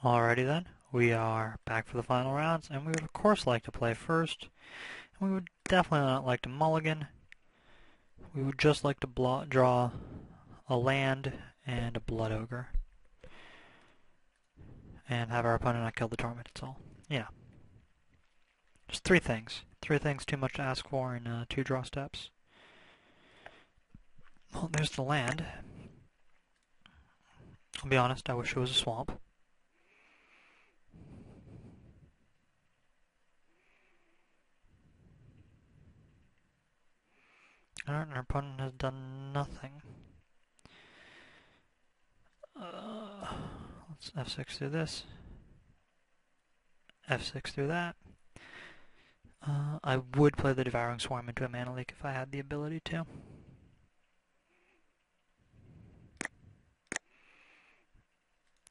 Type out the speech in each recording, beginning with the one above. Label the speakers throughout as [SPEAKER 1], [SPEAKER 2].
[SPEAKER 1] Alrighty then, we are back for the final rounds, and we would of course like to play first, and we would definitely not like to mulligan. We would just like to draw a land and a blood ogre, and have our opponent not kill the torment. It's all, just three things. Three things too much to ask for in two draw steps. Well, there's the land. I'll be honest, I wish it was a swamp. Alright, our opponent has done nothing. Let's F6 through this. F6 through that. I would play the Devouring Swarm into a mana leak if I had the ability to.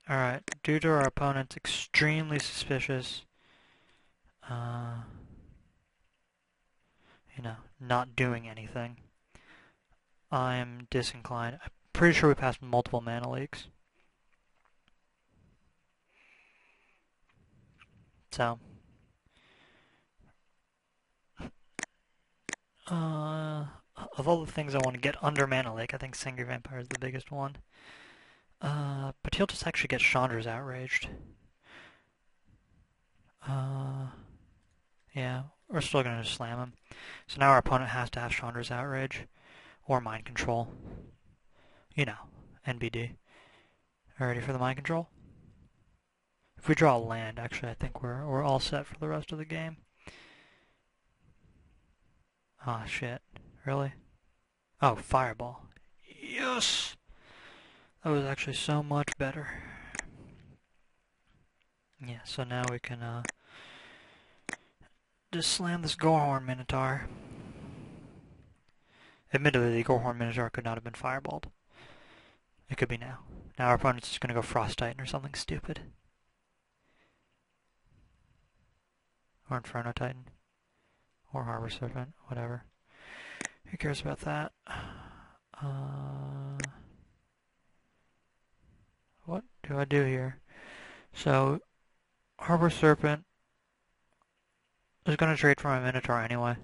[SPEAKER 1] Alright, due to our opponent's extremely suspicious, not doing anything, I'm disinclined. I'm pretty sure we passed multiple mana leaks. So, of all the things I want to get under Mana Lake, I think Sangry Vampire is the biggest one. But he'll just actually get Chandra's outraged. Yeah, we're still going to just slam him. So now our opponent has to have Chandra's outrage, or Mind Control. NBD. Ready for the Mind Control? If we draw a land, actually, I think we're all set for the rest of the game. Ah, shit. Really? Oh, Fireball. Yes! That was actually so much better. Yeah, so now we can just slam this Gorehorn Minotaur. Admittedly, the Gorehorn Minotaur could not have been fireballed. It could be now. Now our opponent's just going to go Frost Titan or something stupid. Or Inferno Titan. Or Harbor Serpent, whatever. Who cares about that? What do I do here? So, Harbor Serpent is going to trade for my Minotaur anyway.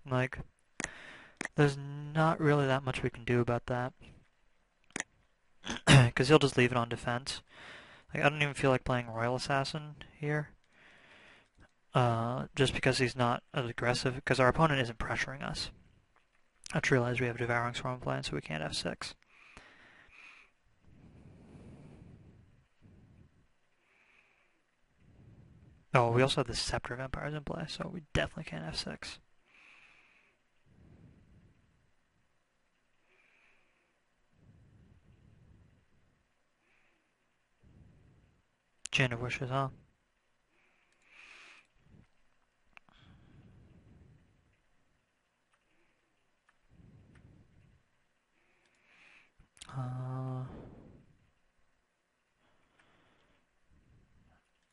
[SPEAKER 1] Like, there's not really that much we can do about that. Because he'll just leave it on defense. Like, I don't even feel like playing Royal Assassin here. Just because he's not as aggressive, because our opponent isn't pressuring us. I just realized we have Devouring Swarm plan, so we can't F6. Oh, we also have the Scepter of Empires in play, so we definitely can't F6. Chain of Wishes, huh?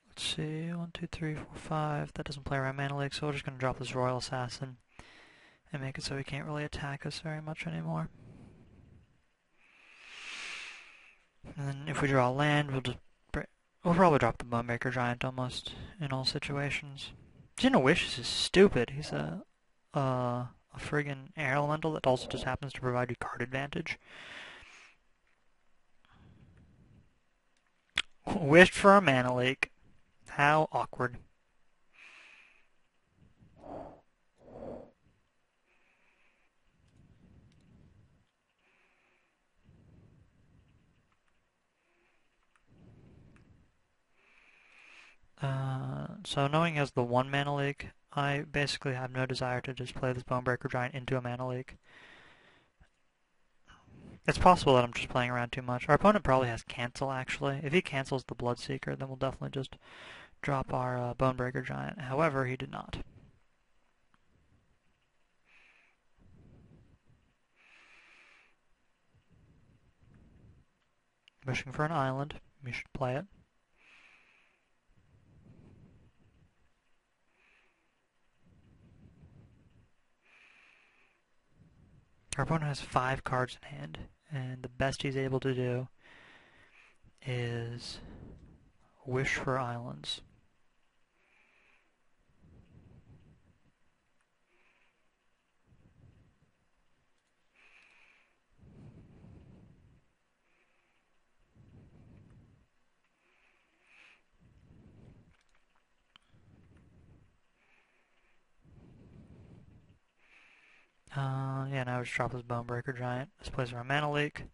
[SPEAKER 1] Let's see, 1, 2, 3, 4, 5. That doesn't play around Mana Lake, so we're just going to drop this Royal Assassin and make it so he can't really attack us very much anymore. And then if we draw a land, we'll probably drop the Bonebreaker Giant almost in all situations. Chain of Wishes is stupid. He's a friggin' air elemental that also just happens to provide you card advantage. Wished for a mana leak. How awkward. So knowing he has the one mana leak, I basically have no desire to just play this Bonebreaker Giant into a mana leak. It's possible that I'm just playing around too much. Our opponent probably has cancel, actually. If he cancels the Bloodseeker, then we'll definitely just drop our Bonebreaker Giant. However, he did not. Wishing for an island. We should play it. Our opponent has 5 cards in hand, and the best he's able to do is Wish for islands. Yeah, now we just drop this Bonebreaker Giant. This plays our mana leak.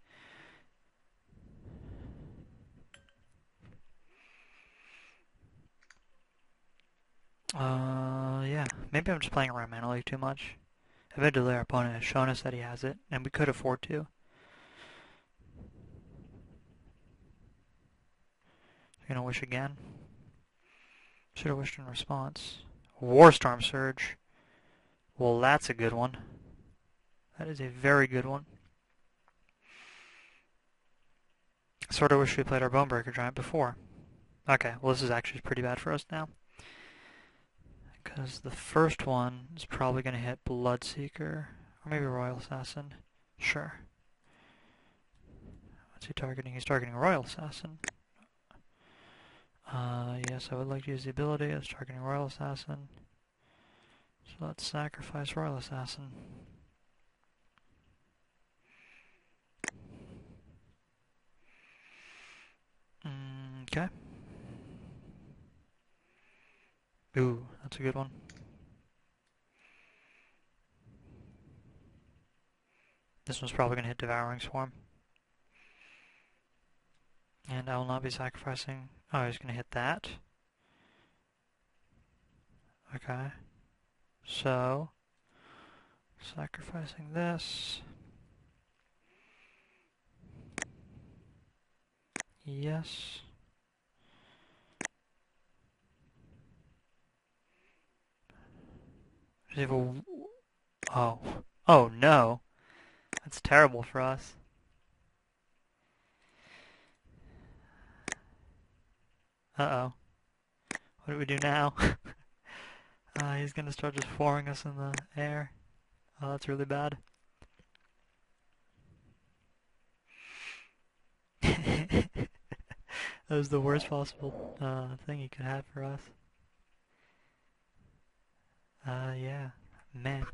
[SPEAKER 1] Yeah. Maybe I'm just playing around mana leak too much. Eventually our opponent has shown us that he has it, and we could afford to. Gonna wish again. Should have wished in response. Warstorm Surge. Well, that's a good one. That is a very good one. Sort of wish we played our Bonebreaker Giant before. Okay, well this is actually pretty bad for us now. Because the first one is probably going to hit Bloodseeker. Or maybe Royal Assassin. Sure. What's he targeting? He's targeting Royal Assassin. Yes, I would like to use the ability. It's targeting Royal Assassin. So let's sacrifice Royal Assassin. Okay. Ooh, that's a good one. This one's probably going to hit Devouring Swarm. And I will not be sacrificing... Oh, he's going to hit that. Okay. So... sacrificing this... Yes. Oh. Oh no. That's terrible for us. Uh-oh. What do we do now? He's gonna start just flooring us in the air. Oh, that's really bad. That was the worst possible thing he could have for us. Yeah. Man.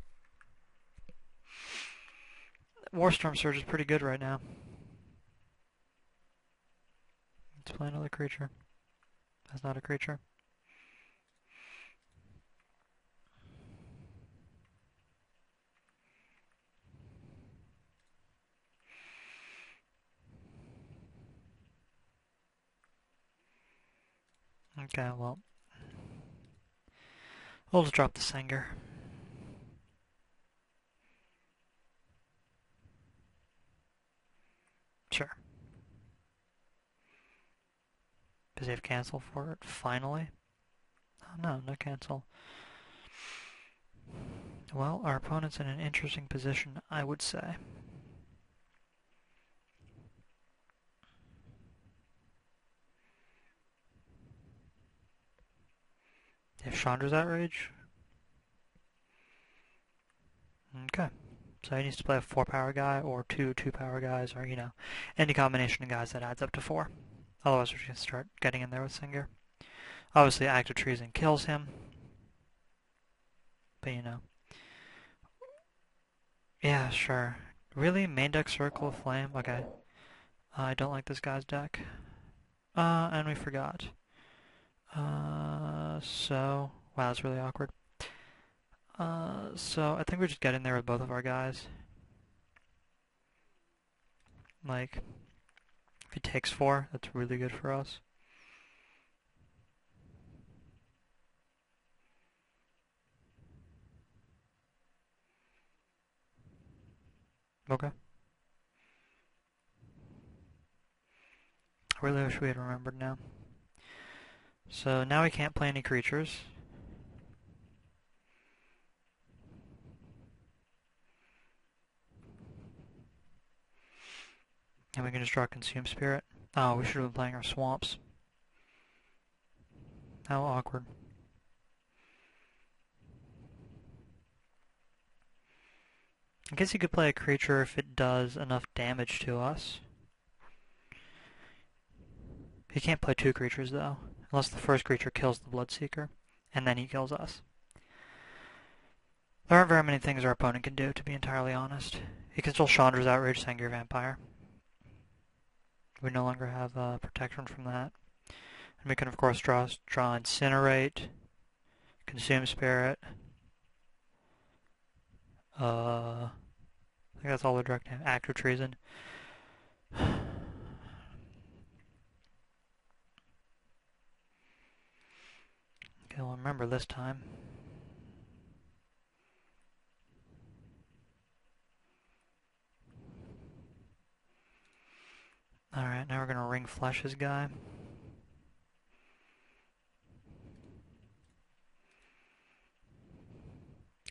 [SPEAKER 1] Warstorm Surge is pretty good right now. Let's play another creature. That's not a creature. Okay, well. We'll just drop the Singer. Sure. Does he have cancel for it? Finally? Oh, no, no cancel. Well, our opponent's in an interesting position, I would say. If Chandra's Outrage? Okay. So he needs to play a 4-power guy, or two 2-power guys, or, you know, any combination of guys that adds up to 4. Otherwise we're just going to start getting in there with Singer. Obviously, Active Treason kills him. But, you know. Yeah, sure. Really? Main deck Circle of Flame? Okay. I don't like this guy's deck. And we forgot. So... Wow, that's really awkward. So I think we just get in there with both of our guys. Like, if he takes 4, that's really good for us. Okay. I really wish we had remembered now. So now we can't play any creatures. And we can just draw Consume Spirit. Oh, we should have been playing our swamps. How awkward. I guess you could play a creature if it does enough damage to us. He can't play two creatures, though, unless the first creature kills the Bloodseeker, and then he kills us. There aren't very many things our opponent can do, to be entirely honest. He can still Chandra's Outrage, Sengir Vampire. We no longer have protection from that. And we can, of course, draw Incinerate, Consume Spirit. I think that's all the direct name. Act of Treason. Okay, well, remember this time. Alright, now we're going to Ring Flesh his guy.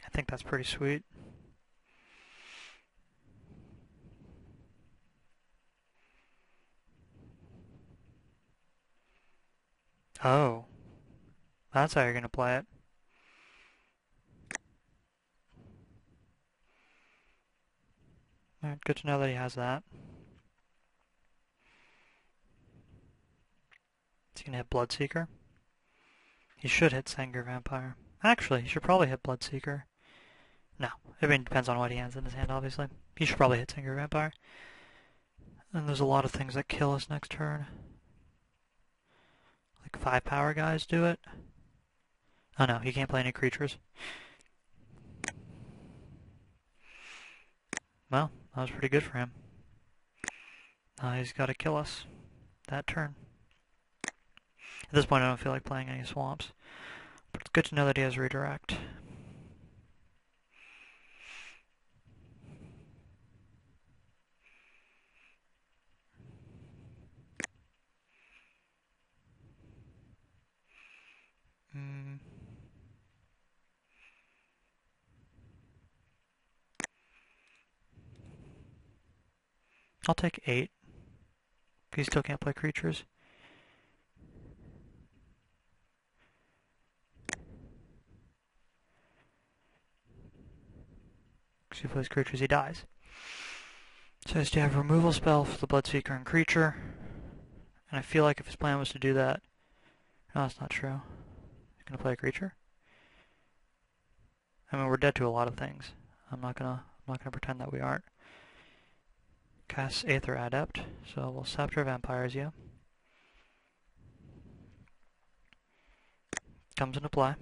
[SPEAKER 1] I think that's pretty sweet. Oh. That's how you're going to play it. Alright, good to know that he has that. Is he going to hit Bloodseeker? He should hit Sengir Vampire. Actually, he should probably hit Bloodseeker. No. I mean, it depends on what he has in his hand, obviously. He should probably hit Sengir Vampire. And there's a lot of things that kill us next turn. Like 5 power guys do it. Oh no, he can't play any creatures. Well, that was pretty good for him. He's got to kill us that turn. At this point, I don't feel like playing any swamps. But it's good to know that he has redirect. I'll take 8. He still can't play creatures. Because if he plays creatures, he dies. So he has to have a removal spell for the Bloodseeker and creature. And I feel like if his plan was to do that... No, that's not true. He's going to play a creature? I mean, we're dead to a lot of things. I'm not gonna pretend that we aren't. Cast Aether Adept, so we'll Scepter Vampires you. Comes into play.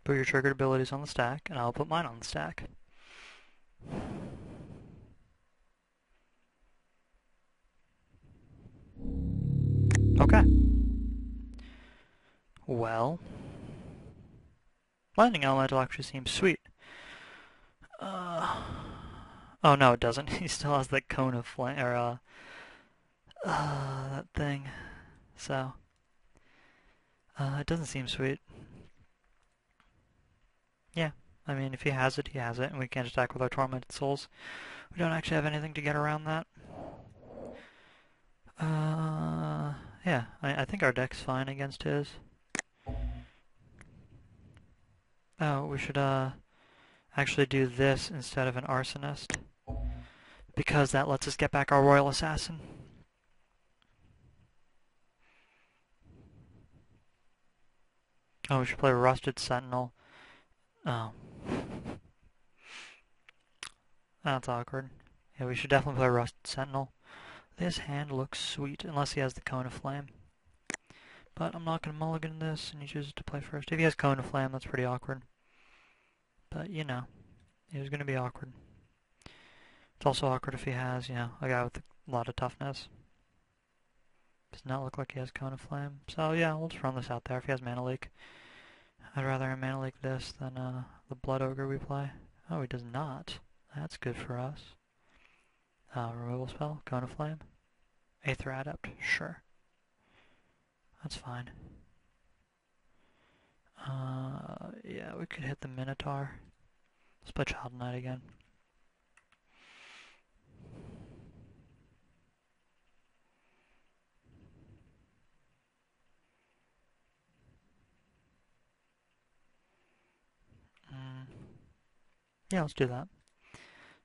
[SPEAKER 1] Put your triggered abilities on the stack, and I'll put mine on the stack. Okay. Well, Lightning Elemental actually seems sweet. Oh no, it doesn't. He still has that cone of flame, or that thing. So, it doesn't seem sweet. Yeah, I mean, if he has it, he has it, and we can't attack with our Tormented Souls. We don't actually have anything to get around that. Yeah, I think our deck's fine against his. Oh, we should, actually do this instead of an Arsonist. Because that lets us get back our Royal Assassin. Oh, we should play Rusted Sentinel. Oh. That's awkward. Yeah, we should definitely play Rusted Sentinel. This hand looks sweet, unless he has the Cone of Flame. But I'm not going to mulligan this, and he chooses to play first. If he has Cone of Flame, that's pretty awkward. But, you know, it was going to be awkward. It's also awkward if he has, you know, a guy with a lot of toughness. Does not look like he has Cone of Flame. So, yeah, we'll just run this out there if he has Mana Leak. I'd rather him Mana Leak this than the Blood Ogre we play. Oh, he does not. That's good for us. Removal spell, Cone of Flame. Aether Adept, sure. That's fine. Yeah, we could hit the Minotaur. Let's play Child Knight again. Yeah, let's do that.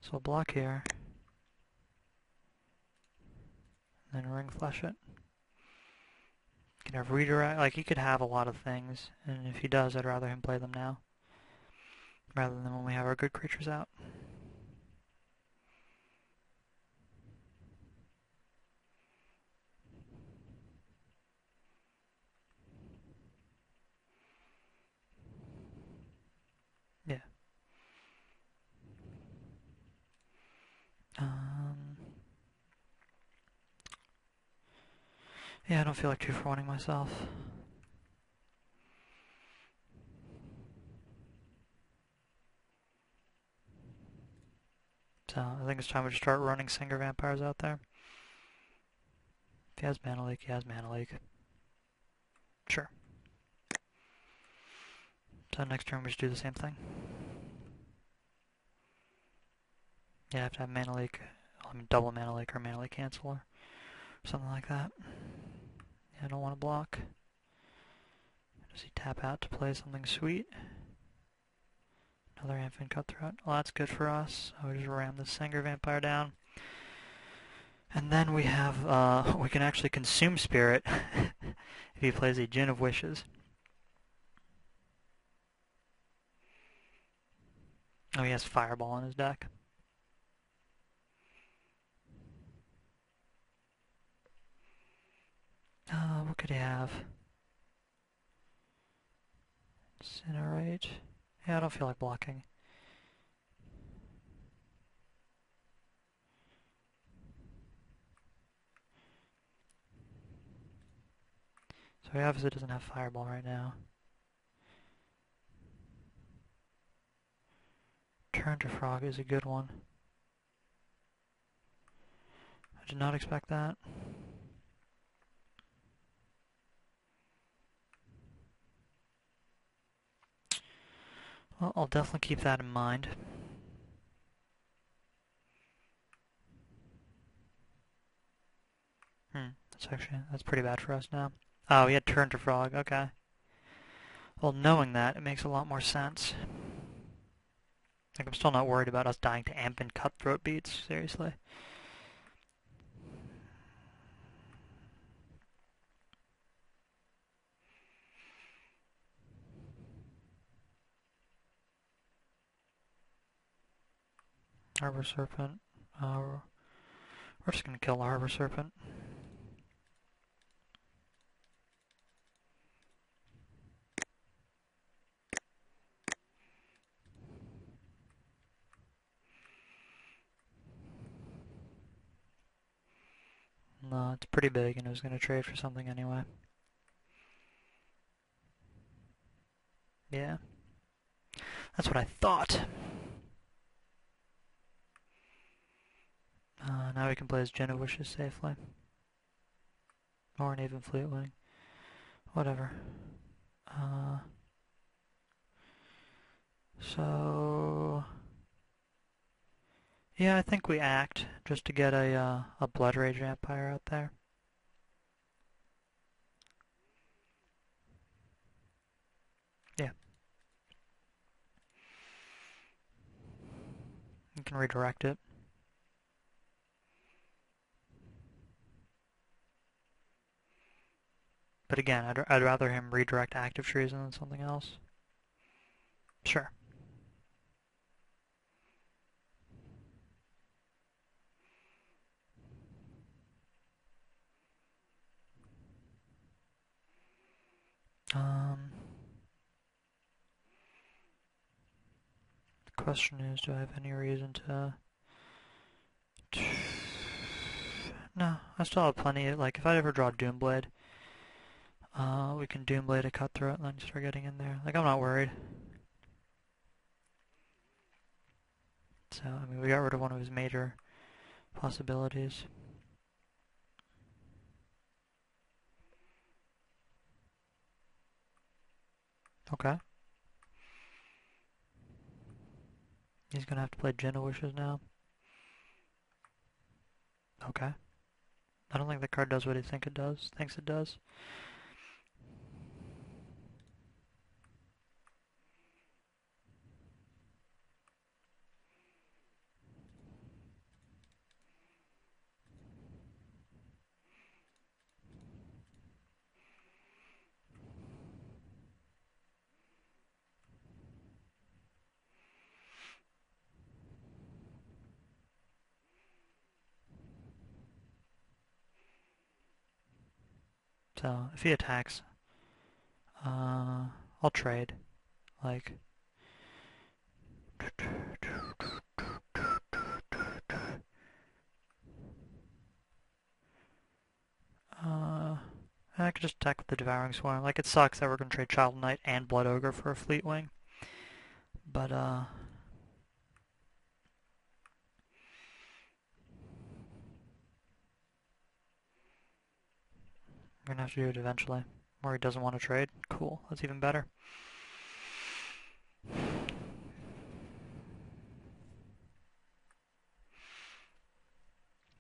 [SPEAKER 1] So we'll block here. and then ring flush it. You can have redirect, like he could have a lot of things, and if he does, I'd rather him play them now, rather than when we have our good creatures out. Yeah. Yeah, I don't feel like 2-for-1ing myself. So I think it's time to start running Singer Vampires out there. If he has Mana Leak, he has Mana Leak. Sure. So next turn we just do the same thing. Yeah, I have to have Mana Leak. I mean, double Mana Leak or Mana Leak Cancel or something like that. Yeah, I don't want to block. Does he tap out to play something sweet? Another Infant Cutthroat. Well, that's good for us. I would just ram the Singer Vampire down. And then we have, we can actually consume Spirit if he plays a Djinn of Wishes. Oh, he has Fireball in his deck. What could he have? Incinerate. Yeah, I don't feel like blocking. So he obviously doesn't have Fireball right now. Turn to Frog is a good one. I did not expect that. Well, I'll definitely keep that in mind. That's pretty bad for us now. Oh, he had Turn to Frog, okay. Well, knowing that, it makes a lot more sense. Like, I'm still not worried about us dying to Amp and Cutthroat beats, seriously. Harbor Serpent. We're just gonna kill the Harbor Serpent. No, it's pretty big, and I was gonna trade for something anyway. Yeah. That's what I thought. Now we can play as Djinn of Wishes safely. Or an even Fleetwing. Whatever. So... yeah, I think we act just to get a Blood Rage Vampire out there. Yeah. You can redirect it. But again, I'd rather him redirect Active Treason than something else. Sure. The question is, do I have any reason to... No, I still have plenty of, like, if I ever draw Doomblade, we can Doomblade a Cutthroat and then start getting in there. Like, I'm not worried. So, I mean, we got rid of one of his major possibilities. Okay. He's gonna have to play Djinn of Wishes now. Okay. I don't think the card does what he thinks it does. So if he attacks, I'll trade. Like, I could just attack with the Devouring Swarm. Like, it sucks that we're gonna trade Child Knight and Blood Ogre for a Fleet Wing, but we're gonna have to do it eventually. Or he doesn't want to trade. Cool, that's even better.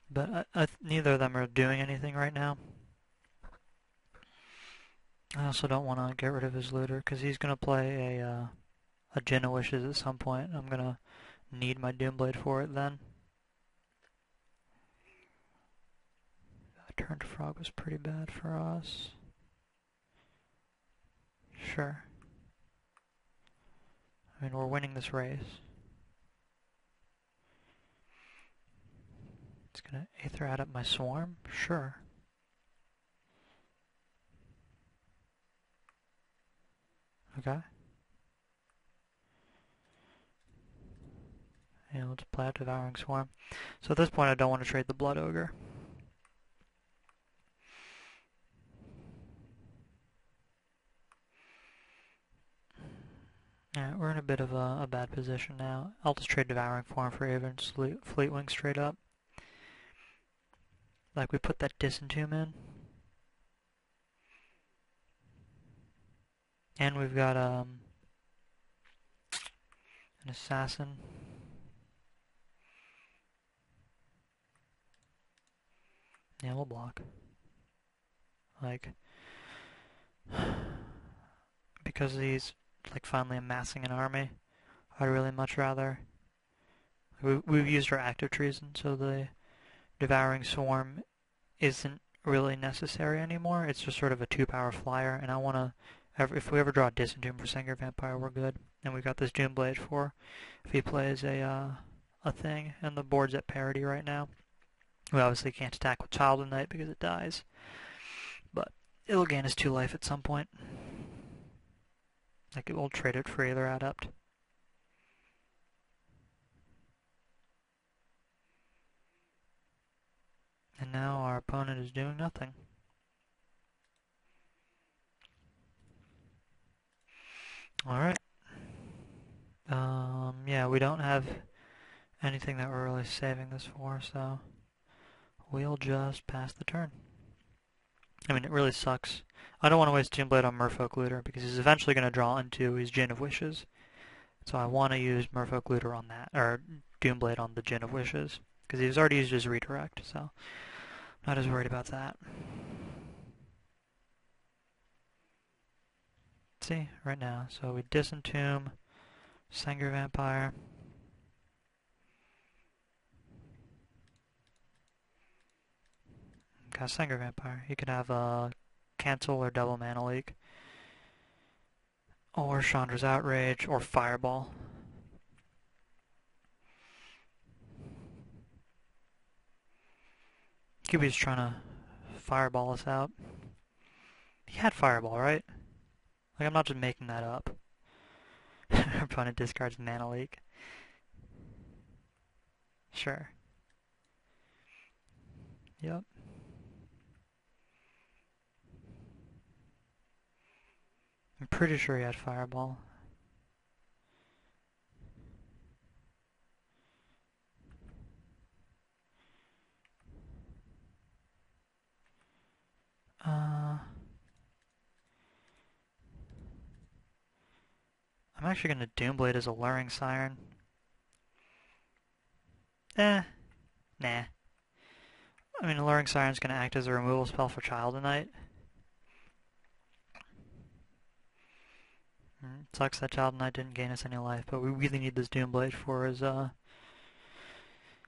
[SPEAKER 1] But neither of them are doing anything right now. I also don't want to get rid of his looter, because he's going to play a Djinn of Wishes at some point. I'm going to need my Doomblade for it then. Turn to Frog was pretty bad for us. Sure. I mean, we're winning this race. It's going to Aether Adept my Swarm? Sure. Okay. Yeah, let's play out Devouring Swarm. So at this point, I don't want to trade the Blood Ogre. Alright, we're in a bit of a bad position now. I'll just trade Devouring Swarm for Aven's Fleet Wing straight up. Like, we put that Disentomb in. And we've got an Assassin. Yeah, we'll block. Like, because he's like finally amassing an army, I'd really much rather. We've used our active treason, so the Devouring Swarm isn't really necessary anymore. It's just sort of a 2-power flyer, and I want to. If we ever draw a Disentomb for Singer Vampire, we're good. And we've got this Doomblade for if he plays a thing, and the board's at parity right now. We obviously can't attack with Child of Night because it dies, but it'll gain us 2 life at some point. Like, it will trade it for Aether Adept. And now our opponent is doing nothing. Alright. Yeah, we don't have anything that we're really saving this for, so we'll just pass the turn. I mean, it really sucks. I don't want to waste Doomblade on Merfolk Looter, because he's eventually going to draw into his Djinn of Wishes. So I want to use Merfolk Looter on that, or Doomblade on the Djinn of Wishes, because he's already used his redirect, so not as worried about that. See, right now. So we Disentomb, Sanger Vampire. Got Sanger Vampire. You can have Cancel or Double Mana Leak. Or Chandra's Outrage, or Fireball. QB's trying to Fireball us out. He had Fireball, right? Like, I'm not just making that up. Our opponent discards Mana Leak. Sure. Yep. I'm pretty sure he had Fireball. I'm actually going to Doomblade as Alluring Siren. Nah. I mean, Alluring Siren's going to act as a removal spell for Child of Night. Sucks that Child of Night didn't gain us any life, but we really need this Doomblade for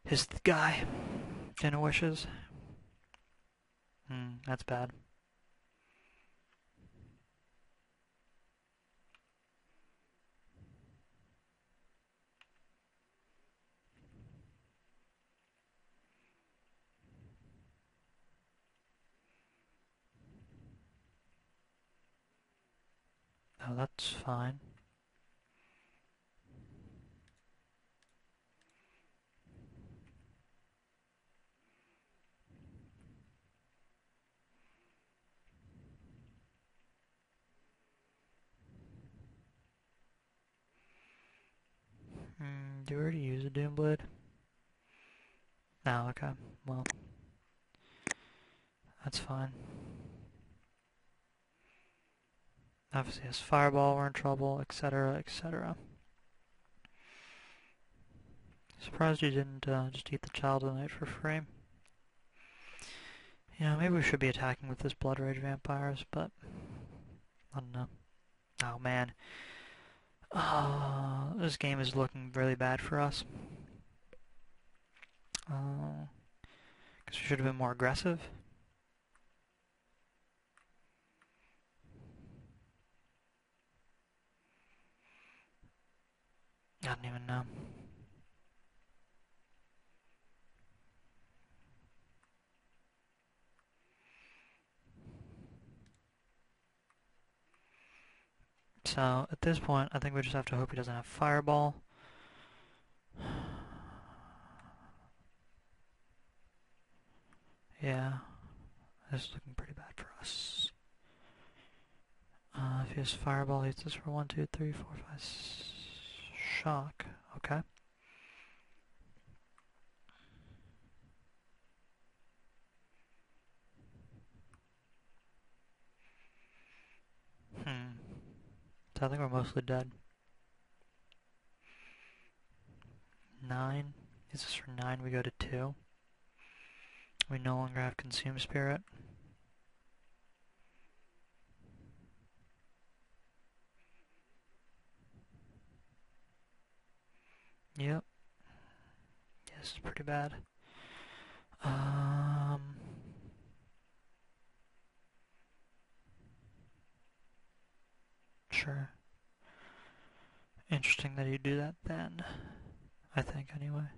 [SPEAKER 1] his guy. Djinn of Wishes. That's bad. Oh, that's fine. Do we already use a Doom Blade? No, okay. Well, that's fine. Obviously, as Fireball, we're in trouble, etc., etc. Surprised you didn't just eat the Child of the Night for free. Yeah, maybe we should be attacking with this Blood Rage Vampires, but I don't know. Oh man. This game is looking really bad for us. Guess we should have been more aggressive. I don't even know. So, at this point, I think we just have to hope he doesn't have Fireball. Yeah, this is looking pretty bad for us. If he has Fireball, he hits us for 1, 2, 3, 4, 5, shock. Okay. So I think we're mostly dead. 9. Is this for 9? We go to 2. We no longer have Consume Spirit. Yep. Yeah, this is pretty bad. Sure. Interesting that you do that then. I think, anyway.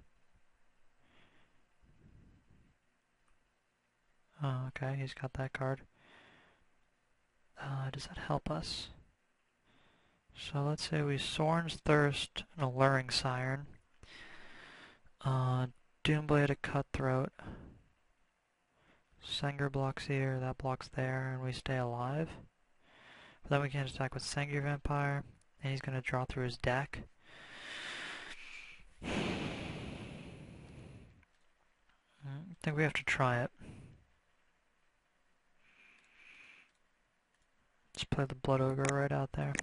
[SPEAKER 1] Oh, okay, he's got that card. Does that help us? So let's say we Sorin's Thirst, an Alluring Siren. Doomblade, a Cutthroat. Sengir blocks here, that blocks there, and we stay alive. But then we can't attack with Sengir Vampire, and he's going to draw through his deck. I think we have to try it. Let's play the Blood Ogre right out there.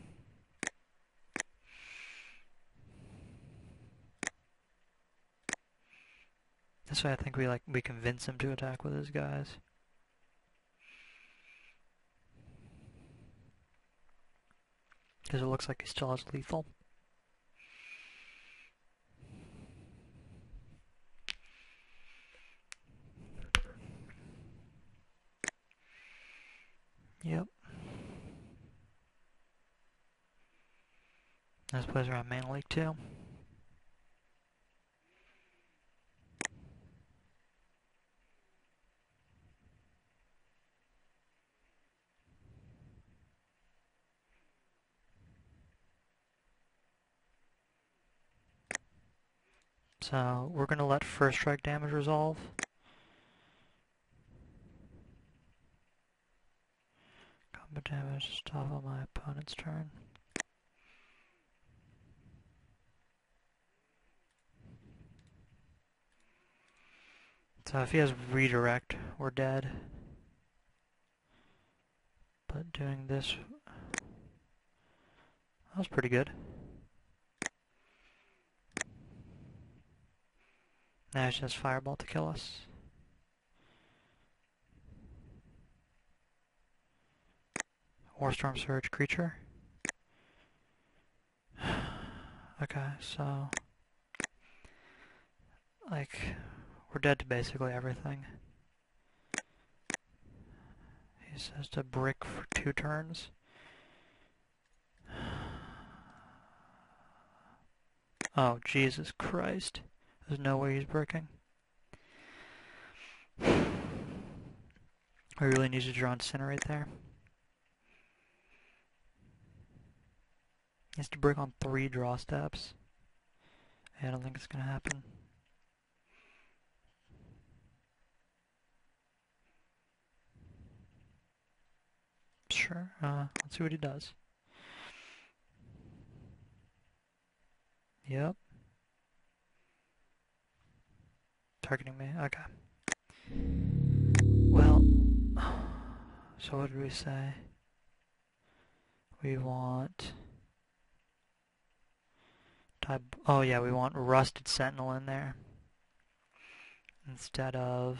[SPEAKER 1] This way I think we convince him to attack with his guys. Because it looks like he still has lethal. Yep. This plays around Mana Leak too. So we're going to let first strike damage resolve. Combat damage, stop on my opponent's turn. So if he has redirect, we're dead. But doing this, that was pretty good. Now he just Fireball to kill us. Warstorm Surge creature. Okay, so we're dead to basically everything. He says to brick for 2 turns. Oh, Jesus Christ. There's no way he's bricking. I really need to draw Incinerate there. He has to break on 3 draw steps. I don't think it's gonna happen. Sure, let's see what he does. Yep. Targeting me, okay. Well, so what did we say? We want... Oh yeah, we want Rusted Sentinel in there. Instead of...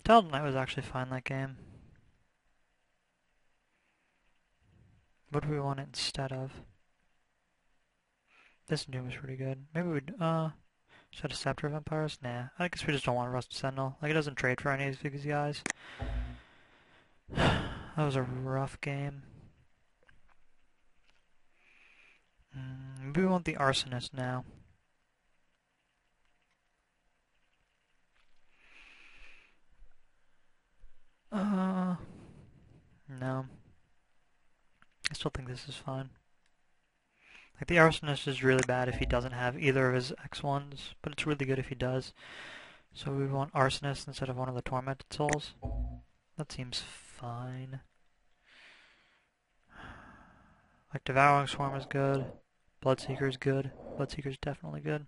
[SPEAKER 1] Talon Knight was actually fine that game. What do we want instead of? This Doom is pretty good. Maybe we'd, instead of Scepter of Empires? Nah, I guess we just don't want Rusted Sentinel. Like, it doesn't trade for any of these guys. That was a rough game. Maybe we want the Arsonist now. No. I still think this is fine. Like, the Arsonist is really bad if he doesn't have either of his X1s, but it's really good if he does. So we want Arsonist instead of one of the Tormented Souls. That seems fine. Like, Devouring Swarm is good. Bloodseeker is good. Bloodseeker is definitely good.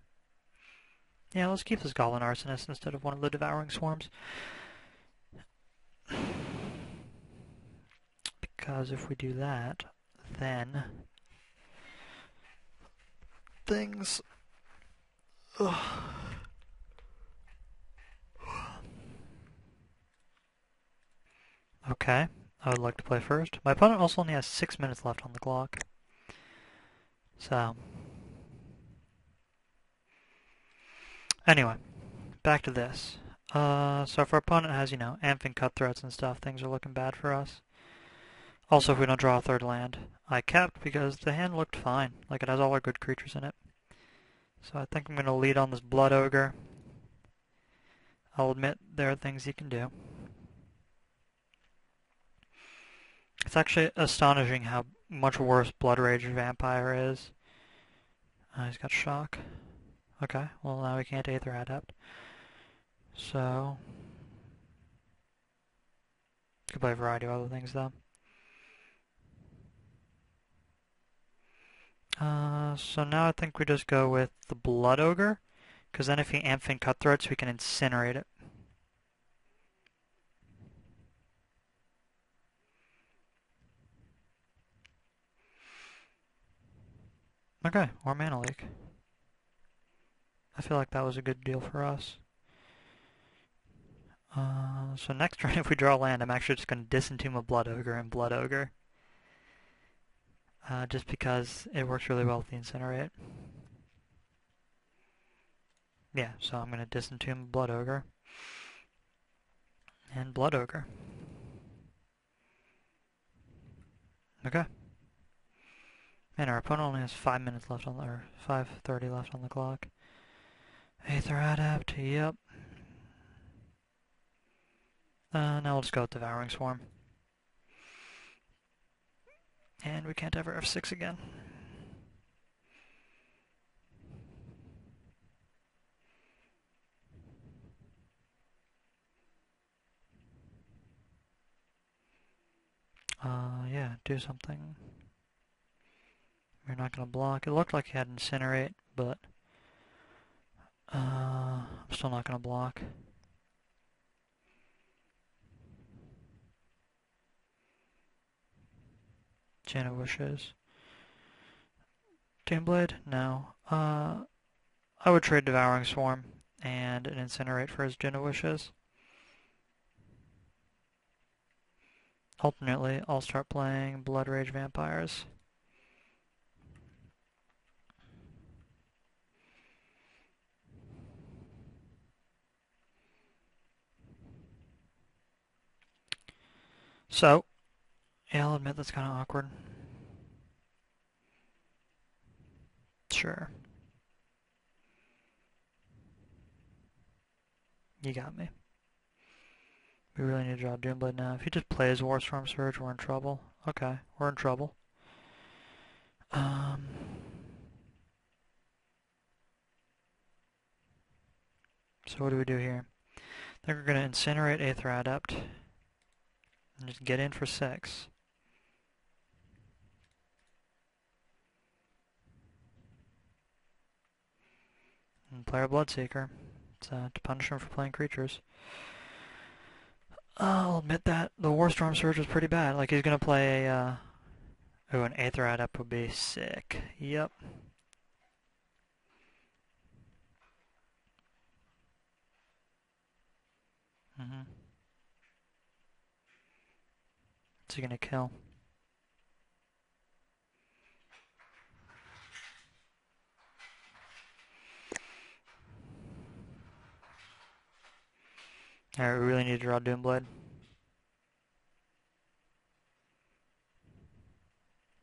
[SPEAKER 1] Yeah, let's keep this Goblin Arsonist instead of one of the Devouring Swarms. Because if we do that, then... things... Ugh. Okay, I would like to play first. My opponent also only has 6 minutes left on the clock. So... anyway, back to this. So if our opponent has, you know, Amphin Cutthroats and stuff, things are looking bad for us. Also, if we don't draw a third land. I kept because the hand looked fine. Like, it has all our good creatures in it. So I think I'm going to lead on this Blood Ogre. I'll admit there are things he can do. It's actually astonishing how much worse Blood Rage Vampire is. He's got Shock. Okay, well now we can't Aether Adept. So... could play a variety of other things though. So now I think we just go with the Blood Ogre, because then if he Amphin Cutthroats, we can incinerate it. Okay, or Mana Leak. I feel like that was a good deal for us. So next turn, if we draw land, I'm actually just going to Disentomb a Blood Ogre and Blood Ogre. Just because it works really well with the Incinerate. Yeah, so I'm going to Disentomb Blood Ogre. And Blood Ogre. Okay. And our opponent only has 5 minutes left on the, or 5:30 left on the clock. Aether Adept, yep. Now we'll just go with Devouring Swarm. And we can't ever F6 again. Yeah, do something. We're not going to block. It looked like he had Incinerate, but I'm still not going to block. Jaina Wishes. Doomblade? No. I would trade Devouring Swarm and an Incinerate for his Jaina Wishes. Alternately, I'll start playing Blood Rage Vampires. So, yeah, I'll admit that's kind of awkward. Sure. You got me. We really need to draw Doomblade now. If he just plays Warstorm Surge, we're in trouble. Okay, we're in trouble. Um, so what do we do here? I think we're going to incinerate Aether Adept and just get in for 6. And play our Bloodseeker. It's to punish him for playing creatures. I'll admit that the Warstorm Surge was pretty bad. Like, he's going to play a... oh, an Aether Adept would be sick. Yep. Mm-hmm. What's he going to kill? Alright, we really need to draw Doomblade.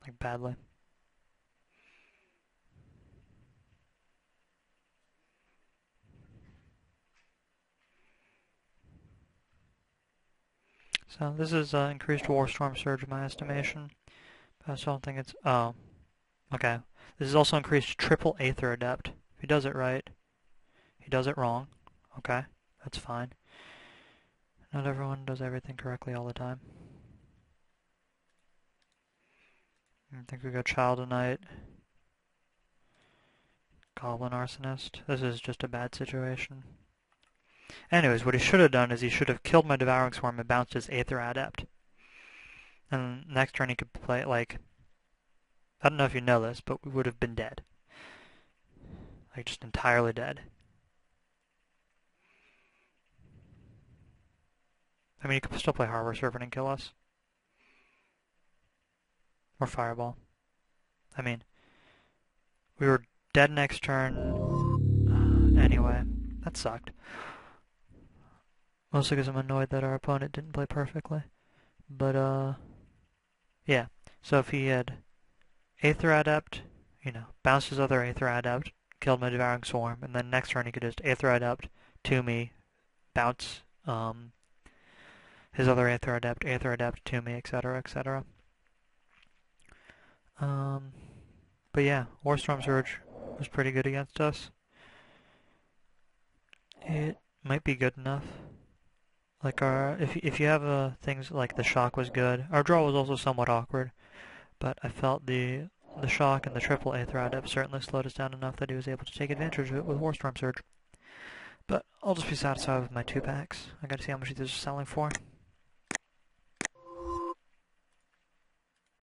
[SPEAKER 1] Like, badly. So, this is increased Warstorm Surge in my estimation. But I still don't think it's... oh. Okay. This is also increased triple Aether Adept. If he does it right, he does it wrong. Okay, that's fine. Not everyone does everything correctly all the time. I think we go Child of Night. Goblin Arsonist. This is just a bad situation. Anyways, what he should have done is he should have killed my Devouring Swarm and bounced his Aether Adept. And next turn he could play, like... I don't know if you know this, but we would have been dead. Like, just entirely dead. I mean, he could still play Harbor Serpent and kill us. Or Fireball. I mean, we were dead next turn. Anyway, that sucked. Mostly because I'm annoyed that our opponent didn't play perfectly. But, yeah. So if he had Aether Adept, you know, bounced his other Aether Adept, killed my Devouring Swarm, and then next turn he could just Aether Adept to me, bounce his other Aether Adept to me, etc., etc. But yeah, Warstorm Surge was pretty good against us. It might be good enough. Like if you have things like the shock was good. Our draw was also somewhat awkward, but I felt the shock and the triple Aether Adept certainly slowed us down enough that he was able to take advantage of it with Warstorm Surge. But I'll just be satisfied with my 2 packs. I gotta see how much these are selling for.